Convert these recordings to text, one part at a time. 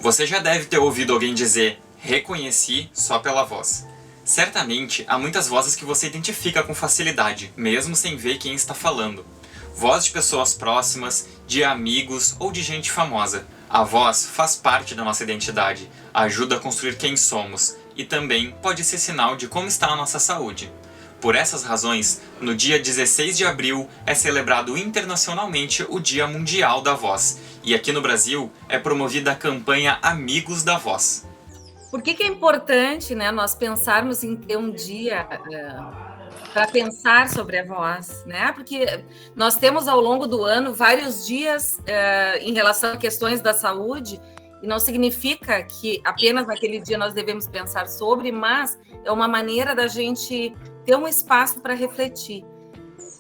Você já deve ter ouvido alguém dizer "reconheci só pela voz". Certamente, há muitas vozes que você identifica com facilidade, mesmo sem ver quem está falando. Voz de pessoas próximas, de amigos ou de gente famosa. A voz faz parte da nossa identidade, ajuda a construir quem somos e também pode ser sinal de como está a nossa saúde. Por essas razões, no dia 16 de abril é celebrado internacionalmente o Dia Mundial da Voz, e aqui no Brasil é promovida a campanha Amigos da Voz. Por que é importante, né, nós pensarmos em ter um dia para pensar sobre a voz, né? Porque nós temos ao longo do ano vários dias em relação a questões da saúde, e não significa que apenas naquele dia nós devemos pensar sobre, mas é uma maneira da gente ter um espaço para refletir.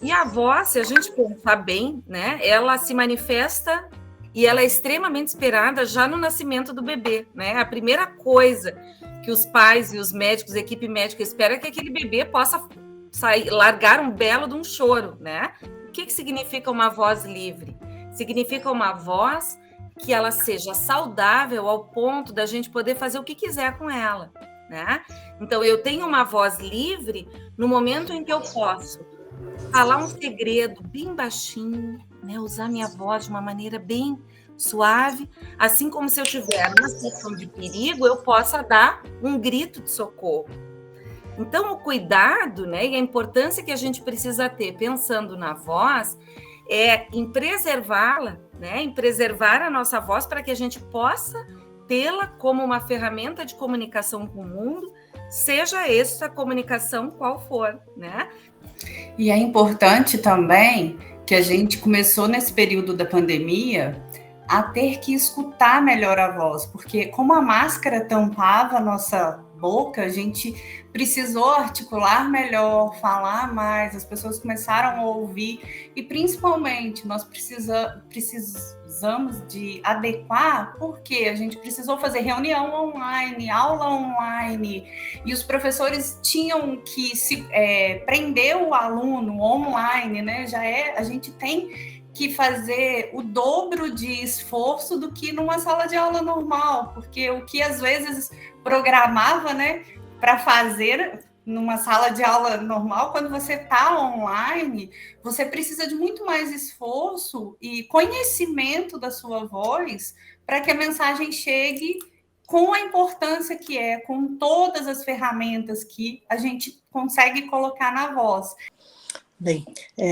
E a voz, se a gente pensar bem, né, ela se manifesta e ela é extremamente esperada já no nascimento do bebê, né? A primeira coisa que os pais e os médicos, a equipe médica espera é que aquele bebê possa largar um belo de um choro, né? O que significa uma voz livre? Significa uma voz que ela seja saudável ao ponto da gente poder fazer o que quiser com ela, né? Então, eu tenho uma voz livre no momento em que eu posso falar um segredo bem baixinho, né? Usar minha voz de uma maneira bem suave, assim como se eu estiver numa situação de perigo, eu possa dar um grito de socorro. Então, o cuidado, né, e a importância que a gente precisa ter pensando na voz é em preservá-la, né, em preservar a nossa voz para que a gente possa tê-la como uma ferramenta de comunicação com o mundo, seja essa comunicação qual for, né? E é importante também que a gente começou nesse período da pandemia a ter que escutar melhor a voz, porque como a máscara tampava a nossa boca, a gente precisou articular melhor, falar mais, as pessoas começaram a ouvir e principalmente nós precisamos de adequar, porque a gente precisou fazer reunião online, aula online, e os professores tinham que prender o aluno online, né? A gente tem que fazer o dobro de esforço do que numa sala de aula normal, porque o que às vezes programava, né, para fazer numa sala de aula normal, quando você está online, você precisa de muito mais esforço e conhecimento da sua voz para que a mensagem chegue com a importância que é, com todas as ferramentas que a gente consegue colocar na voz. Bem,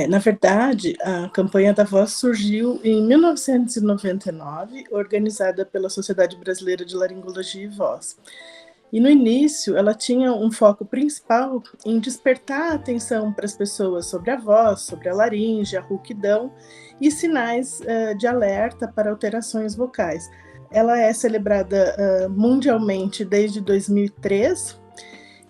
na verdade, a campanha da voz surgiu em 1999, organizada pela Sociedade Brasileira de Laringologia e Voz. E no início, ela tinha um foco principal em despertar a atenção para as pessoas sobre a voz, sobre a laringe, a rouquidão e sinais de alerta para alterações vocais. Ela é celebrada mundialmente desde 2003,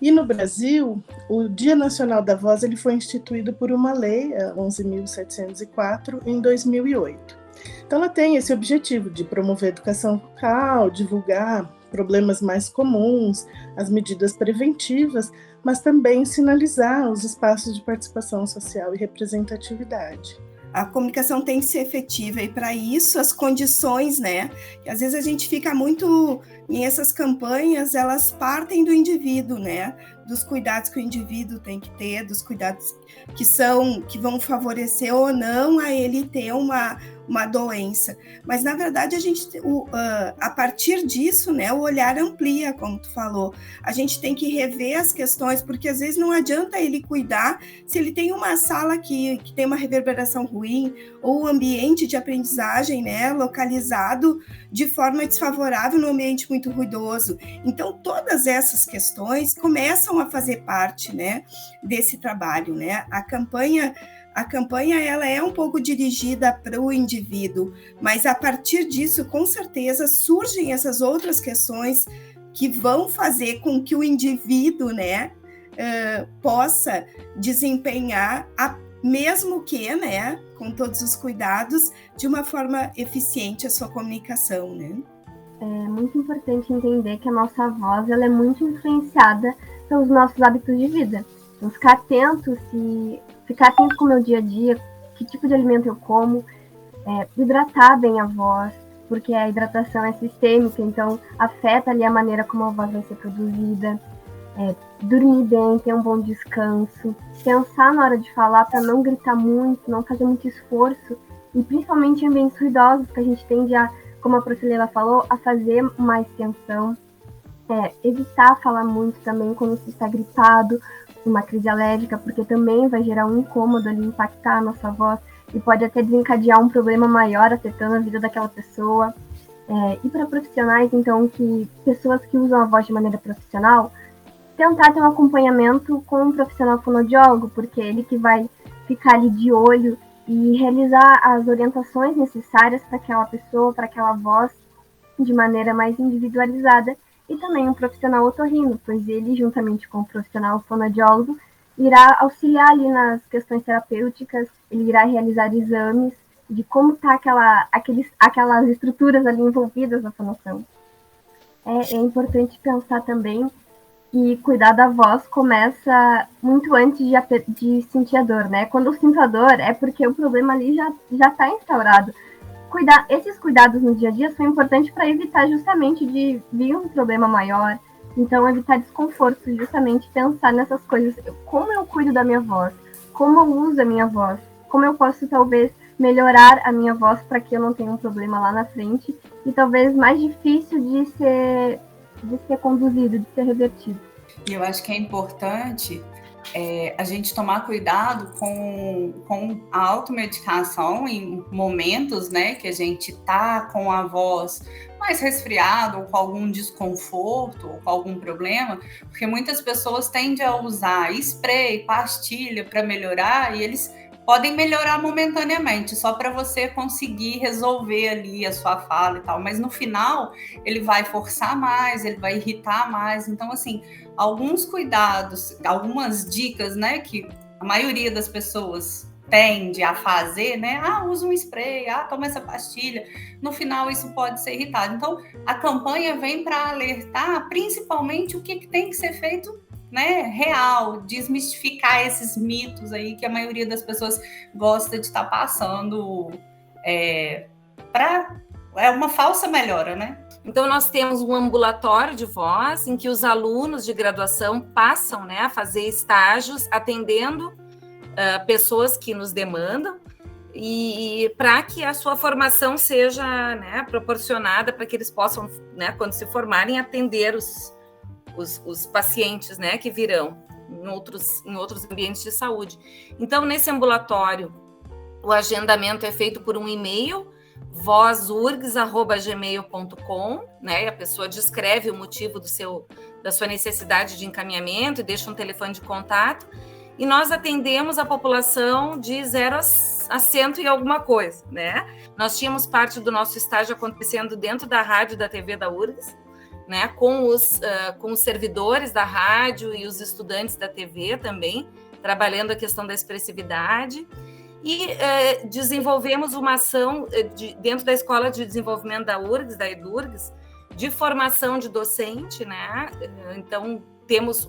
e no Brasil, o Dia Nacional da Voz ele foi instituído por uma lei, 11.704, em 2008. Então, ela tem esse objetivo de promover a educação vocal, divulgar problemas mais comuns, as medidas preventivas, mas também sinalizar os espaços de participação social e representatividade. A comunicação tem que ser efetiva e para isso as condições, né? E às vezes a gente fica muito em essas campanhas, elas partem do indivíduo, né? Dos cuidados que o indivíduo tem que ter, dos cuidados que vão favorecer ou não a ele ter uma doença. Mas, na verdade, a partir disso, né, o olhar amplia, como tu falou. A gente tem que rever as questões, porque às vezes não adianta ele cuidar se ele tem uma sala que tem uma reverberação ruim, ou o ambiente de aprendizagem, né, localizado de forma desfavorável no ambiente muito ruidoso. Então, todas essas questões começam a fazer parte, né, desse trabalho, né? A campanha ela é um pouco dirigida para o indivíduo, mas a partir disso, com certeza, surgem essas outras questões que vão fazer com que o indivíduo, né, possa desempenhar, mesmo que, né, com todos os cuidados, de uma forma eficiente a sua comunicação, né? É muito importante entender que a nossa voz ela é muito influenciada pelos nossos hábitos de vida. Então, ficar atento com o meu dia a dia, que tipo de alimento eu como, hidratar bem a voz, porque a hidratação é sistêmica, então afeta ali a maneira como a voz vai ser produzida. Dormir bem, ter um bom descanso, pensar na hora de falar para não gritar muito, não fazer muito esforço, e principalmente em ambientes ruidosos, que a gente tende a, como a professora Leila falou, a fazer mais tensão. Evitar falar muito também quando se está gripado, uma crise alérgica, porque também vai gerar um incômodo ali, impactar a nossa voz, e pode até desencadear um problema maior, afetando a vida daquela pessoa. E para profissionais, então, pessoas que usam a voz de maneira profissional, tentar ter um acompanhamento com um profissional fonoaudiólogo, porque ele que vai ficar ali de olho e realizar as orientações necessárias para aquela pessoa, para aquela voz, de maneira mais individualizada, e também um profissional otorrino, pois ele, juntamente com o profissional fonoaudiólogo, irá auxiliar ali nas questões terapêuticas, ele irá realizar exames de como está aquelas estruturas ali envolvidas na fonação. É importante pensar também que cuidar da voz começa muito antes de sentir a dor, né? Quando eu sinto a dor, é porque o problema ali já está instaurado. Esses cuidados no dia a dia são importantes para evitar justamente de vir um problema maior. Então, evitar desconforto, justamente pensar nessas coisas. Como eu cuido da minha voz? Como eu uso a minha voz? Como eu posso, talvez, melhorar a minha voz para que eu não tenha um problema lá na frente? E talvez mais difícil de ser conduzido, de ser revertido. E eu acho que é importante a gente tomar cuidado com a automedicação em momentos, né, que a gente tá com a voz mais resfriada ou com algum desconforto ou com algum problema, porque muitas pessoas tendem a usar spray, pastilha para melhorar, e eles podem melhorar momentaneamente, só para você conseguir resolver ali a sua fala e tal, mas no final ele vai forçar mais, ele vai irritar mais. Então, assim, alguns cuidados, algumas dicas, né, que a maioria das pessoas tende a fazer, né, usa um spray, toma essa pastilha, no final isso pode ser irritado. Então, a campanha vem para alertar principalmente o que tem que ser feito, né, real, desmistificar esses mitos aí que a maioria das pessoas gosta de estar passando para uma falsa melhora, né? Então, nós temos um ambulatório de voz em que os alunos de graduação passam, né, a fazer estágios atendendo pessoas que nos demandam, e para que a sua formação seja, né, proporcionada para que eles possam, né, quando se formarem, atender os pacientes, né, que virão em outros ambientes de saúde. Então, nesse ambulatório, o agendamento é feito por um e-mail, vozurgs@gmail.com, né, e a pessoa descreve o motivo da sua necessidade de encaminhamento e deixa um telefone de contato, e nós atendemos a população de 0 a 100 e alguma coisa, né? Nós tínhamos parte do nosso estágio acontecendo dentro da rádio da TV da URGS, né, com os servidores da rádio e os estudantes da TV também, trabalhando a questão da expressividade, e desenvolvemos uma ação dentro da Escola de Desenvolvimento da URGS, da EDURGS, de formação de docente, né? Então, temos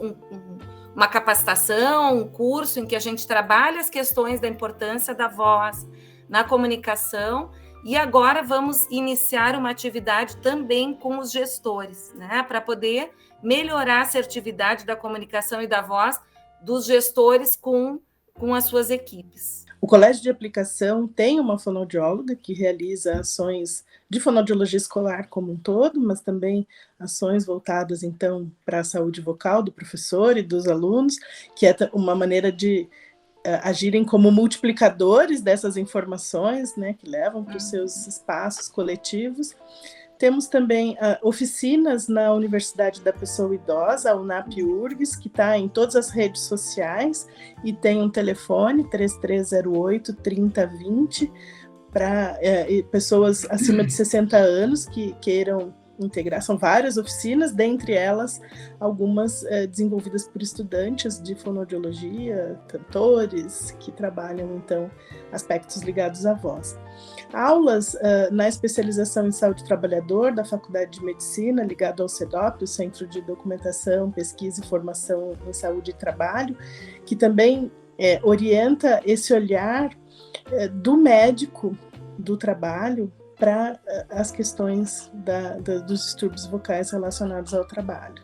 uma capacitação, um curso em que a gente trabalha as questões da importância da voz na comunicação. E agora vamos iniciar uma atividade também com os gestores, né, para poder melhorar a assertividade da comunicação e da voz dos gestores com as suas equipes. O Colégio de Aplicação tem uma fonoaudióloga que realiza ações de fonoaudiologia escolar como um todo, mas também ações voltadas, então, para a saúde vocal do professor e dos alunos, que é uma maneira de agirem como multiplicadores dessas informações, né, que levam para os seus espaços coletivos. Temos também oficinas na Universidade da Pessoa Idosa, a UNAP-URGS, que está em todas as redes sociais e tem um telefone 3308-3020 para pessoas acima de 60 anos que queiram integrar. São várias oficinas, dentre elas algumas desenvolvidas por estudantes de fonoaudiologia, cantores, que trabalham, então, aspectos ligados à voz. Aulas na especialização em saúde do trabalhador da Faculdade de Medicina, ligado ao CEDOP, o Centro de Documentação, Pesquisa e Formação em Saúde e Trabalho, que também orienta esse olhar do médico do trabalho para as questões dos distúrbios vocais relacionados ao trabalho.